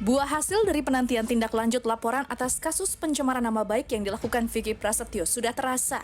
Buah hasil dari penantian tindak lanjut laporan atas kasus pencemaran nama baik yang dilakukan Vicky Prasetyo sudah terasa.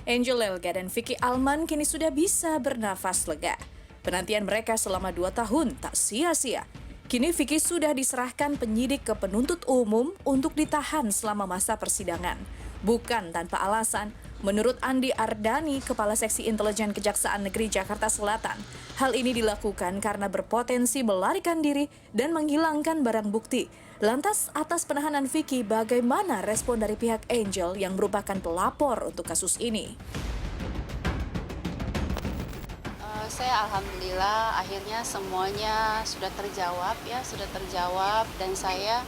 Angel Elga dan Vicky Alman kini sudah bisa bernafas lega. Penantian mereka selama 2 tahun tak sia-sia. Kini Vicky sudah diserahkan penyidik ke penuntut umum untuk ditahan selama masa persidangan. Bukan tanpa alasan, menurut Andi Ardani, Kepala Seksi Intelijen Kejaksaan Negeri Jakarta Selatan, hal ini dilakukan karena berpotensi melarikan diri dan menghilangkan barang bukti. Lantas, atas penahanan Vicky, bagaimana respon dari pihak Angel yang merupakan pelapor untuk kasus ini? Saya alhamdulillah akhirnya semuanya sudah terjawab dan saya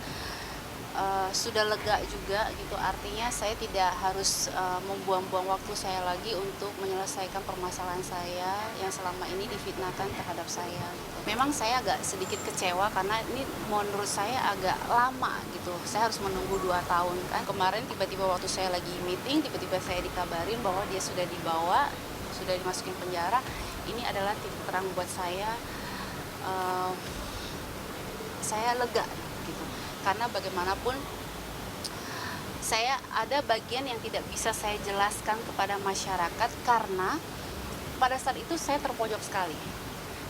sudah lega juga gitu, artinya saya tidak harus membuang-buang waktu saya lagi untuk menyelesaikan permasalahan saya yang selama ini difitnahkan terhadap saya gitu. Memang saya agak sedikit kecewa karena ini menurut saya agak lama gitu, saya harus menunggu 2 tahun kan. Kemarin tiba-tiba waktu saya lagi meeting, tiba-tiba saya dikabarin bahwa dia sudah dibawa, sudah dimasukin penjara. Ini adalah titik terang buat saya lega gitu. Karena bagaimanapun saya ada bagian yang tidak bisa saya jelaskan kepada masyarakat karena pada saat itu saya terpojok sekali.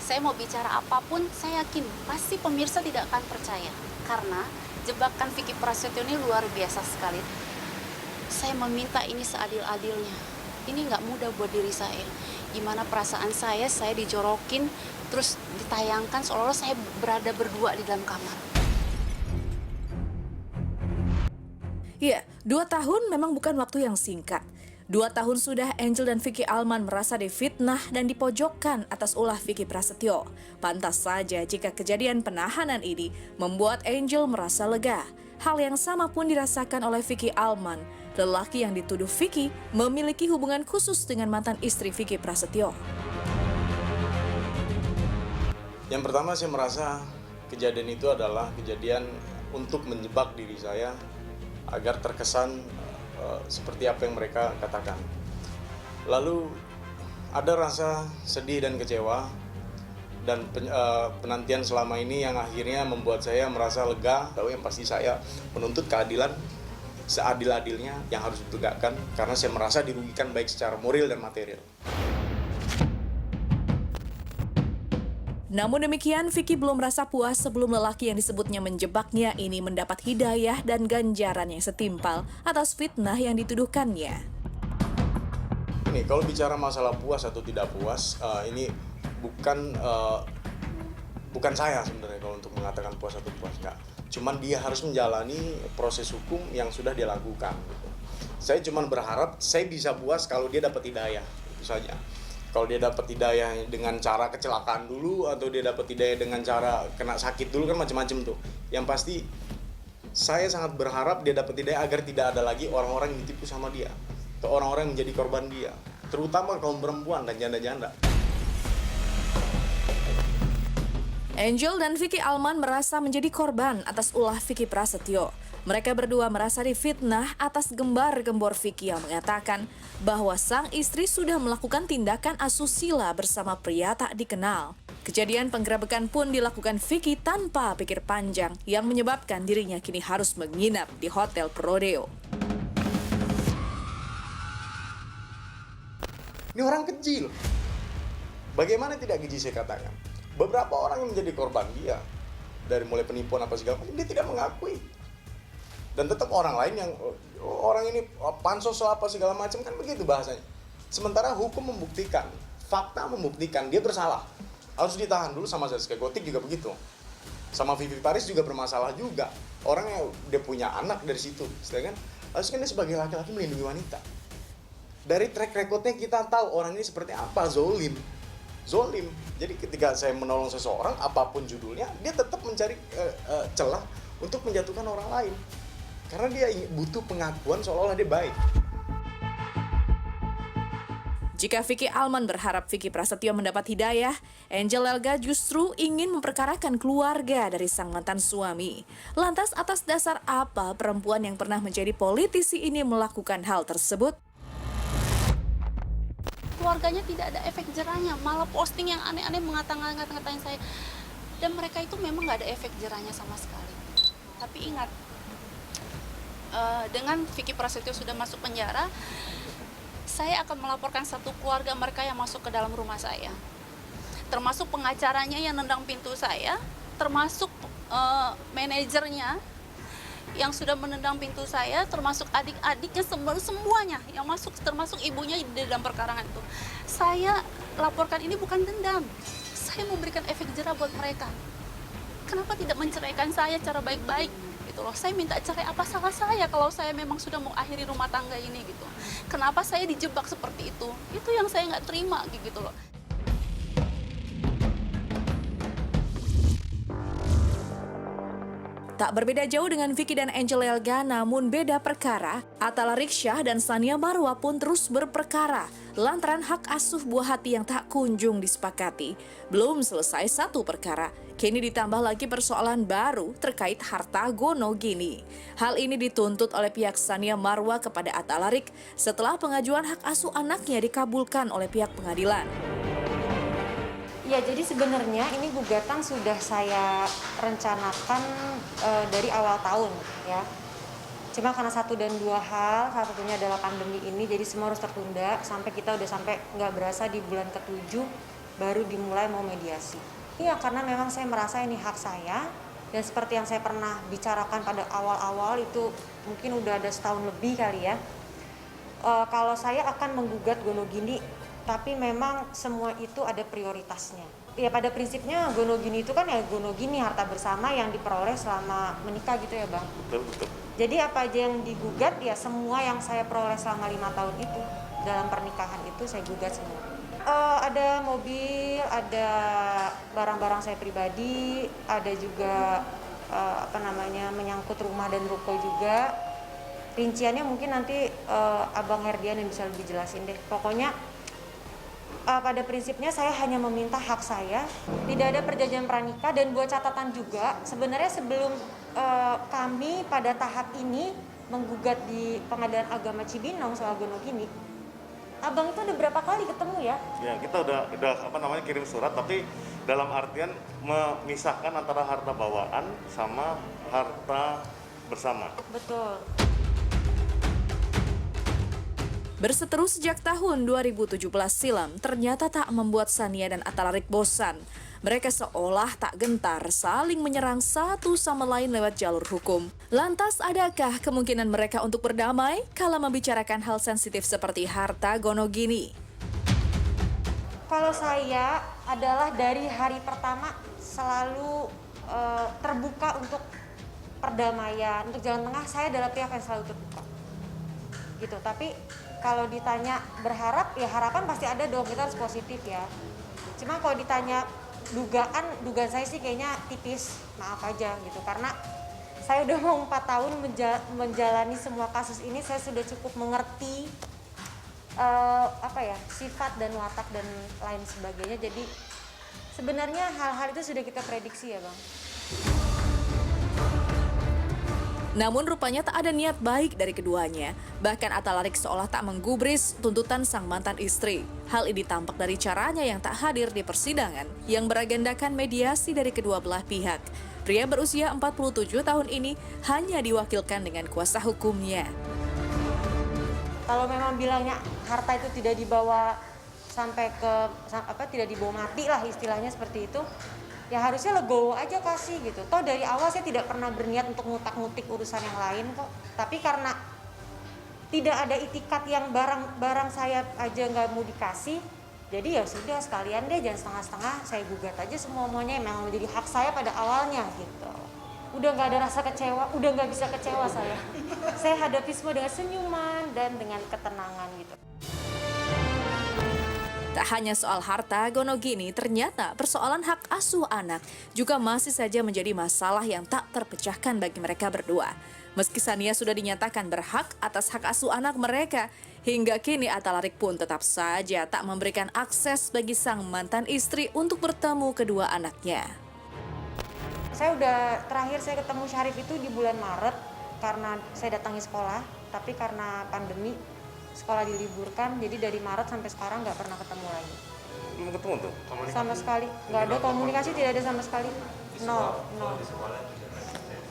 Saya mau bicara apapun, saya yakin pasti pemirsa tidak akan percaya karena jebakan Vicky Prasetyo ini luar biasa sekali. Saya meminta ini seadil-adilnya. Ini nggak mudah buat diri saya. Gimana perasaan saya dijorokin, terus ditayangkan seolah-olah saya berada berdua di dalam kamar. Ya, 2 tahun memang bukan waktu yang singkat. 2 tahun sudah Angel dan Vicky Alman merasa difitnah dan dipojokkan atas ulah Vicky Prasetyo. Pantas saja jika kejadian penahanan ini membuat Angel merasa lega. Hal yang sama pun dirasakan oleh Vicky Alman. Lelaki yang dituduh Vicky memiliki hubungan khusus dengan mantan istri Vicky Prasetyo. Yang pertama, saya merasa kejadian itu adalah kejadian untuk menjebak diri saya agar terkesan seperti apa yang mereka katakan. Lalu ada rasa sedih dan kecewa dan penantian selama ini yang akhirnya membuat saya merasa lega. Tahu yang pasti saya menuntut keadilan seadil-adilnya yang harus ditegakkan karena saya merasa dirugikan baik secara moral dan material. Namun demikian, Vicky belum merasa puas sebelum lelaki yang disebutnya menjebaknya ini mendapat hidayah dan ganjaran yang setimpal atas fitnah yang dituduhkannya. Ini kalau bicara masalah puas atau tidak puas, ini bukan saya sebenarnya kalau untuk mengatakan puas atau puas, enggak. Cuman dia harus menjalani proses hukum yang sudah dia lakukan. Gitu. Saya cuman berharap saya bisa puas kalau dia dapat hidayah, itu saja. Kalau dia dapat hidayah dengan cara kecelakaan dulu atau dia dapat hidayah dengan cara kena sakit dulu kan macam-macam tuh. Yang pasti saya sangat berharap dia dapat hidayah agar tidak ada lagi orang-orang yang ditipu sama dia atau orang-orang yang menjadi korban dia, terutama kaum perempuan dan janda-janda. Angel dan Vicky Alman merasa menjadi korban atas ulah Vicky Prasetyo. Mereka berdua merasa difitnah atas gembar-gembor Vicky yang mengatakan bahwa sang istri sudah melakukan tindakan asusila bersama pria tak dikenal. Kejadian penggerebekan pun dilakukan Vicky tanpa pikir panjang yang menyebabkan dirinya kini harus menginap di Hotel Prodeo. Ini orang kecil. Bagaimana tidak keji saya katakan? Beberapa orang yang menjadi korban dia, dari mulai penipuan apa segala macam, dia tidak mengakui. Dan tetap orang lain yang, orang ini pansos apa segala macam, kan begitu bahasanya. Sementara hukum membuktikan, fakta membuktikan dia bersalah. Harus ditahan dulu. Sama Zaskia Gotik juga begitu. Sama Vivi Paris juga bermasalah juga. Orang yang dia punya anak dari situ, sedangkan harusnya dia sebagai laki-laki melindungi wanita. Dari track recordnya kita tahu orang ini seperti apa, zolim. Jadi ketika saya menolong seseorang, apapun judulnya, dia tetap mencari celah untuk menjatuhkan orang lain. Karena dia butuh pengakuan seolah-olah dia baik. Jika Vicky Alman berharap Vicky Prasetyo mendapat hidayah, Angel Elga justru ingin memperkarakan keluarga dari sang mantan suami. Lantas atas dasar apa perempuan yang pernah menjadi politisi ini melakukan hal tersebut? Keluarganya tidak ada efek jerahnya, malah posting yang aneh-aneh ngatain saya. Dan mereka itu memang nggak ada efek jerahnya sama sekali. Tapi ingat, dengan Vicky Prasetyo sudah masuk penjara, saya akan melaporkan satu keluarga mereka yang masuk ke dalam rumah saya. Termasuk pengacaranya yang nendang pintu saya, termasuk manajernya yang sudah menendang pintu saya, termasuk adik-adiknya, semuanya yang masuk, termasuk ibunya di dalam perkarangan itu. Saya laporkan ini bukan dendam, saya memberikan efek jerah buat mereka. Kenapa tidak menceraikan saya cara baik-baik gitu loh? Saya minta cerai, apa salah saya kalau saya memang sudah mau akhiri rumah tangga ini gitu? Kenapa saya dijebak seperti itu? Itu yang saya nggak terima gitu loh. Tak berbeda jauh dengan Vicky dan Angel Elga, namun beda perkara, Atta Laryksya dan Tsania Marwa pun terus berperkara lantaran hak asuh buah hati yang tak kunjung disepakati. Belum selesai satu perkara, kini ditambah lagi persoalan baru terkait harta gonogini. Hal ini dituntut oleh pihak Tsania Marwa kepada Atta Laryk setelah pengajuan hak asuh anaknya dikabulkan oleh pihak pengadilan. Ya, jadi sebenarnya ini gugatan sudah saya rencanakan dari awal tahun ya. Cuma karena satu dan dua hal, salah satunya adalah pandemi ini, jadi semua harus tertunda sampai kita udah sampai nggak berasa di bulan ke-7 baru dimulai mau mediasi. Iya, karena memang saya merasa ini hak saya, dan seperti yang saya pernah bicarakan pada awal-awal itu mungkin udah ada setahun lebih kali ya. Kalau saya akan menggugat gonogini, tapi memang semua itu ada prioritasnya. Ya pada prinsipnya gonogini itu kan ya gonogini, harta bersama yang diperoleh selama menikah gitu ya Bang. Betul. Jadi apa aja yang digugat ya semua yang saya peroleh selama 5 tahun itu dalam pernikahan itu saya gugat semua. Ada mobil, ada barang-barang saya pribadi, ada juga menyangkut rumah dan ruko juga. Rinciannya mungkin nanti Abang Herdian yang bisa lebih jelasin deh. Pokoknya pada prinsipnya saya hanya meminta hak saya, tidak ada perjanjian pranikah. Dan buat catatan juga, sebenarnya sebelum kami pada tahap ini menggugat di Pengadilan Agama Cibinong soal gonogini, Abang itu udah berapa kali ketemu ya? Ya, kita udah kirim surat, tapi dalam artian memisahkan antara harta bawaan sama harta bersama. Betul. Berseteru sejak tahun 2017 silam, ternyata tak membuat Tsania dan Atta Laryk bosan. Mereka seolah tak gentar saling menyerang satu sama lain lewat jalur hukum. Lantas adakah kemungkinan mereka untuk berdamai kala membicarakan hal sensitif seperti harta gonogini? Kalau saya adalah dari hari pertama selalu terbuka untuk perdamaian, untuk jalan tengah. Saya adalah pihak yang selalu terbuka gitu. Tapi kalau ditanya berharap, ya harapan pasti ada dong, kita harus positif ya. Cuma kalau ditanya dugaan saya sih kayaknya tipis, maaf aja gitu. Karena saya udah mau 4 tahun menjalani semua kasus ini, saya sudah cukup mengerti sifat dan watak dan lain sebagainya. Jadi sebenarnya hal-hal itu sudah kita prediksi ya Bang. Namun rupanya tak ada niat baik dari keduanya. Bahkan Atta Laryk seolah tak menggubris tuntutan sang mantan istri. Hal ini tampak dari caranya yang tak hadir di persidangan yang beragendakan mediasi dari kedua belah pihak. Pria berusia 47 tahun ini hanya diwakilkan dengan kuasa hukumnya. Kalau memang bilangnya harta itu tidak dibawa sampai ke tidak dibawa mati lah istilahnya seperti itu, ya harusnya legowo aja kasih gitu. Toh dari awal saya tidak pernah berniat untuk ngutak-ngutik urusan yang lain kok. Tapi karena tidak ada itikat yang barang saya aja nggak mau dikasih, jadi ya sudah sekalian deh, jangan setengah-setengah, saya gugat aja semuanya yang memang menjadi hak saya pada awalnya gitu. Udah nggak ada rasa kecewa, udah nggak bisa kecewa saya. Saya hadapi semua dengan senyuman dan dengan ketenangan gitu. Tak hanya soal harta gonogini, ternyata persoalan hak asuh anak juga masih saja menjadi masalah yang tak terpecahkan bagi mereka berdua. Meski Tsania sudah dinyatakan berhak atas hak asuh anak mereka, hingga kini Atta Laryk pun tetap saja tak memberikan akses bagi sang mantan istri untuk bertemu kedua anaknya. Terakhir saya ketemu Syarif itu di bulan Maret karena saya datangi sekolah, tapi karena pandemi sekolah diliburkan, jadi dari Maret sampai sekarang nggak pernah ketemu lagi. Belum ketemu tuh? Sama sekali, nggak ada komunikasi, tidak ada sama sekali. No.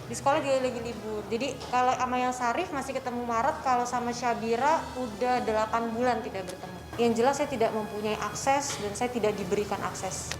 Di sekolah juga lagi libur. Jadi kalau sama yang Sarif masih ketemu Maret, kalau sama Syabira udah 8 bulan tidak bertemu. Yang jelas saya tidak mempunyai akses dan saya tidak diberikan akses.